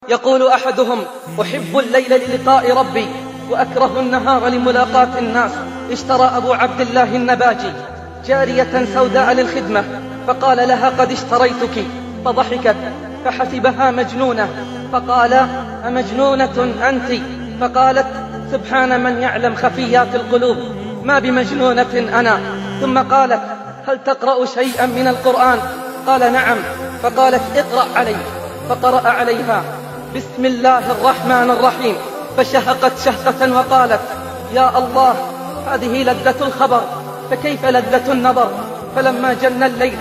يقول أحدهم: أحب الليل للقاء ربي وأكره النهار لملاقاة الناس. اشترى أبو عبد الله النباجي جارية سوداء للخدمة، فقال لها: قد اشتريتك. فضحكت فحسبها مجنونة، فقال: أمجنونة أنت؟ فقالت: سبحان من يعلم خفيات القلوب، ما بمجنونة أنا. ثم قالت: هل تقرأ شيئا من القرآن؟ قال: نعم. فقالت: اقرأ علي. فقرأ عليها: بسم الله الرحمن الرحيم. فشهقت شهقة وقالت: يا الله، هذه لذة الخبر، فكيف لذة النظر؟ فلما جن الليل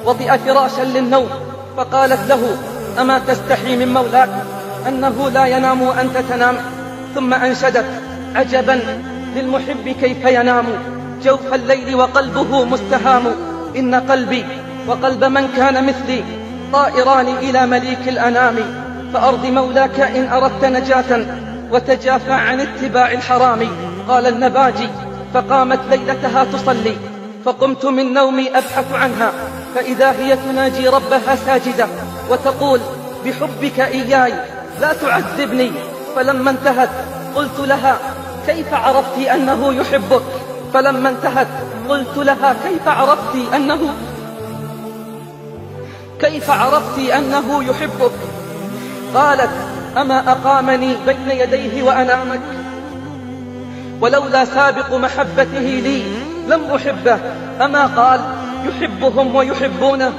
وطئ فراشا للنوم، فقالت له: أما تستحي من مولاك أنه لا ينام وأنت تنام؟ ثم أنشدت: عجبا للمحب كيف ينام جوف الليل وقلبه مستهام. إن قلبي وقلب من كان مثلي طائران إلى مليك الأنام. فأرض مولاك إن أردت نجاة وتجافى عن اتباع الحرام. قال النباجي: فقامت ليلتها تصلي، فقمت من نومي أبحث عنها، فإذا هي تناجي ربها ساجدة وتقول: بحبك إياي لا تعذبني. فلما انتهت قلت لها: كيف عرفت أنه يحبك؟ فلما انتهت قلت لها: كيف عرفت أنه يحبك؟ قالت: أما أقامني بين يديه وأنامك؟ ولولا سابق محبته لي لم أحبه. أما قال: يحبهم ويحبونه؟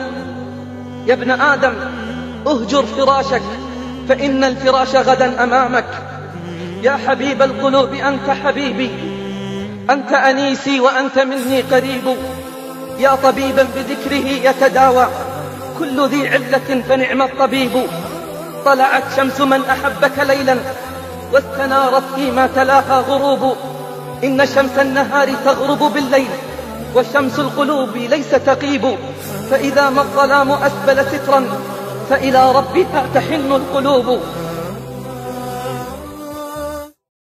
يا ابن آدم، أهجر فراشك فإن الفراش غدا أمامك. يا حبيب القلوب أنت حبيبي، أنت أنيسي وأنت مني قريب. يا طبيبا بذكره يتداوى كل ذي علة فنعم الطبيب. طلعت شمس من أحبك ليلا واستنارت فيما تلاها غروب. إن شمس النهار تغرب بالليل وشمس القلوب ليس تغيب. فإذا ما الظلام أسبل سترا فإلى ربها تحن القلوب.